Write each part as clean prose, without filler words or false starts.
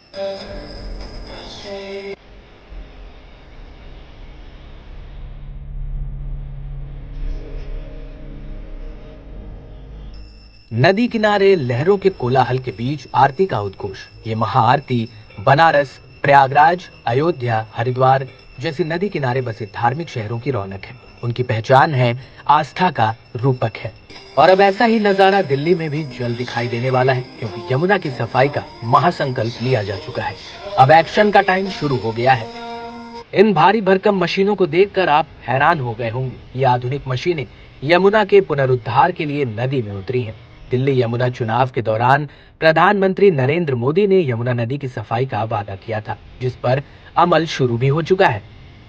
नदी किनारे लहरों के कोलाहल के बीच आरती का उद्घोष। ये महाआरती बनारस, प्रयागराज, अयोध्या, हरिद्वार जैसी नदी किनारे बसे धार्मिक शहरों की रौनक है। उनकी पहचान है, आस्था का रूपक है। और अब ऐसा ही नजारा दिल्ली में भी जल्द दिखाई देने वाला है, क्योंकि यमुना की सफाई का महासंकल्प लिया जा चुका है। अब एक्शन का टाइम शुरू हो गया है। इन भारी भरकम मशीनों को देखकर आप हैरान हो गए होंगे। ये आधुनिक मशीनें यमुना के पुनरुद्धार के लिए नदी में उतरी हैं। दिल्ली यमुना चुनाव के दौरान प्रधानमंत्री नरेंद्र मोदी ने यमुना नदी की सफाई का वादा किया था, जिस पर अमल शुरू भी हो चुका है।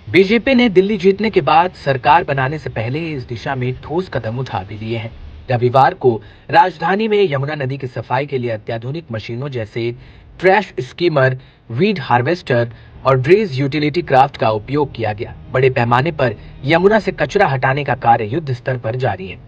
बीजेपी ने दिल्ली जीतने के बाद सरकार बनाने से पहले इस दिशा में ठोस कदम उठा भी लिए हैं। रविवार को राजधानी में यमुना नदी की सफाई के लिए अत्याधुनिक मशीनों जैसे ट्रैश स्कीमर, वीड हार्वेस्टर और ड्रेज यूटिलिटी क्राफ्ट का उपयोग किया गया। बड़े पैमाने पर यमुना से कचरा हटाने का कार्य युद्ध स्तर पर जारी है।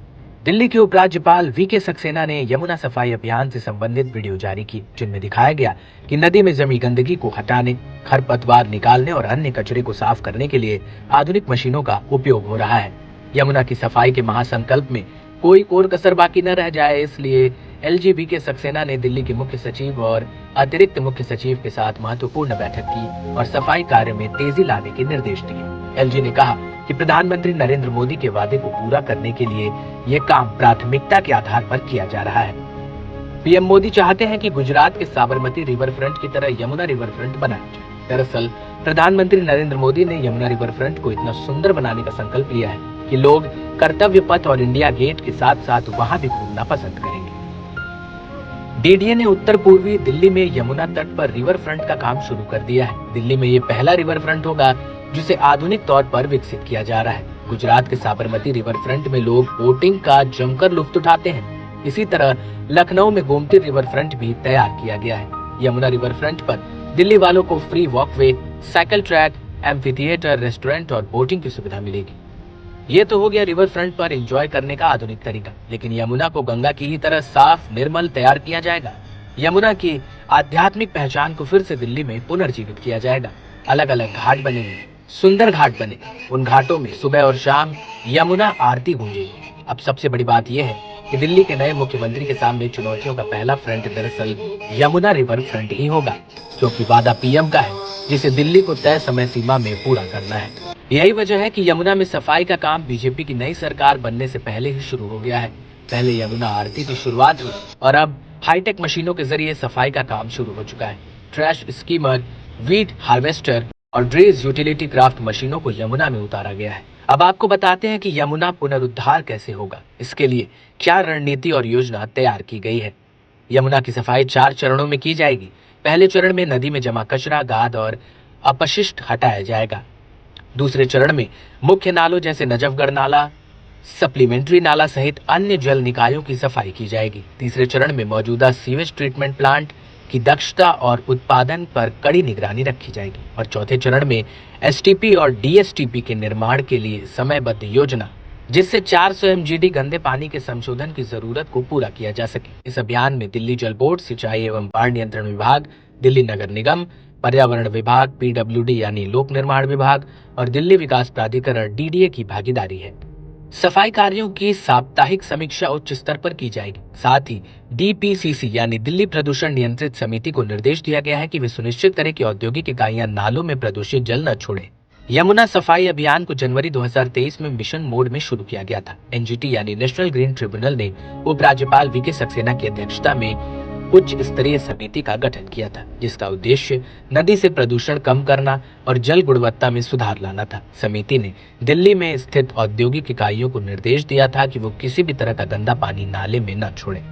दिल्ली के उपराज्यपाल वीके सक्सेना ने यमुना सफाई अभियान से संबंधित वीडियो जारी की, जिनमें दिखाया गया कि नदी में जमी गंदगी को हटाने, खरपतवार निकालने और अन्य कचरे को साफ करने के लिए आधुनिक मशीनों का उपयोग हो रहा है। यमुना की सफाई के महासंकल्प में कोई कोर कसर बाकी न रह जाए, इसलिए एलजी वीके सक्सेना ने दिल्ली के मुख्य सचिव और अतिरिक्त मुख्य सचिव के साथ महत्वपूर्ण बैठक की और सफाई कार्य में तेजी लाने के निर्देश दिए। एलजी ने कहा कि प्रधानमंत्री नरेंद्र मोदी के वादे को पूरा करने के लिए ये काम प्राथमिकता के आधार पर किया जा रहा है। पीएम मोदी चाहते हैं कि गुजरात के साबरमती रिवर फ्रंट की तरह यमुना रिवर फ्रंट बनाया जाए। दरअसल प्रधानमंत्री नरेंद्र मोदी ने यमुना रिवर फ्रंट को इतना सुंदर बनाने का संकल्प लिया है कि लोग कर्तव्य पथ और इंडिया गेट के साथ साथ वहां भी घूमना पसंद करेंगे। डीडीए ने उत्तर पूर्वी दिल्ली में यमुना तट पर रिवर फ्रंट का काम शुरू कर दिया है। दिल्ली में ये पहला रिवर फ्रंट होगा जिसे आधुनिक तौर पर विकसित किया जा रहा है। गुजरात के साबरमती रिवर फ्रंट में लोग बोटिंग का जमकर लुत्फ उठाते हैं। इसी तरह लखनऊ में गोमती रिवर फ्रंट भी तैयार किया गया है। यमुना रिवर फ्रंट पर दिल्ली वालों को free walkway, cycle track, amphi theatre, restaurant और बोटिंग की सुविधा मिलेगी। ये तो हो गया रिवर फ्रंट पर एंजॉय करने का आधुनिक तरीका, लेकिन यमुना को गंगा की ही तरह साफ निर्मल तैयार किया जाएगा। यमुना की आध्यात्मिक पहचान को फिर से दिल्ली में पुनर्जीवित किया जाएगा। अलग अलग घाट बनेंगे, सुंदर घाट बने। उन घाटों में सुबह और शाम यमुना आरती गूंजेगी। अब सबसे बड़ी बात यह है कि दिल्ली के नए मुख्यमंत्री के सामने चुनौतियों का पहला फ्रंट दरअसल यमुना रिवर फ्रंट ही होगा, क्योंकि वादा पीएम का है, जिसे दिल्ली को तय समय सीमा में पूरा करना है। यही वजह है कि यमुना में सफाई का काम बीजेपी की नई सरकार बनने से पहले ही शुरू हो गया है। पहले यमुना आरती की शुरुआत हुई और अब हाईटेक मशीनों के जरिए सफाई का काम शुरू हो चुका है। ट्रैश स्कीमर, वीड हार्वेस्टर और ड्रेज यूटिलिटी क्राफ्ट मशीनों को यमुना में उतारा गया है। अब आपको बताते हैं कि यमुना पुनरुद्धार कैसे होगा, इसके लिए क्या रणनीति और योजना तैयार की गई है। यमुना की सफाई 4 चरणों में की जाएगी। पहले चरण में नदी में जमा कचरा, गाद और अपशिष्ट हटाया जाएगा। दूसरे चरण में मुख्य नालों जैसे नजफगढ़ नाला, सप्लीमेंट्री नाला सहित अन्य जल निकायों की सफाई की जाएगी। तीसरे चरण में मौजूदा सीवेज ट्रीटमेंट प्लांट की दक्षता और उत्पादन पर कड़ी निगरानी रखी जाएगी। और चौथे चरण में एसटीपी और डीएसटीपी के निर्माण के लिए समयबद्ध योजना, जिससे 400 एमजीडी गंदे पानी के संशोधन की जरूरत को पूरा किया जा सके। इस अभियान में दिल्ली जल बोर्ड, सिंचाई एवं बाढ़ नियंत्रण विभाग, दिल्ली नगर निगम, पर्यावरण विभाग, पीडब्ल्यूडी यानी लोक निर्माण विभाग और दिल्ली विकास प्राधिकरण डीडीए की भागीदारी है। सफाई कार्यों की साप्ताहिक समीक्षा उच्च स्तर पर की जाएगी। साथ ही डीपीसीसी यानी दिल्ली प्रदूषण नियंत्रित समिति को निर्देश दिया गया है कि वे सुनिश्चित करें कि औद्योगिक इकाइयां नालों में प्रदूषित जल न छोड़ें। यमुना सफाई अभियान को जनवरी 2023 में मिशन मोड में शुरू किया गया था। एनजीटी यानी नेशनल ग्रीन ट्रिब्यूनल ने उपराज्यपाल वीके सक्सेना की अध्यक्षता में उच्च स्तरीय समिति का गठन किया था, जिसका उद्देश्य नदी से प्रदूषण कम करना और जल गुणवत्ता में सुधार लाना था। समिति ने दिल्ली में स्थित औद्योगिक इकाइयों को निर्देश दिया था कि वो किसी भी तरह का गंदा पानी नाले में न छोड़ें।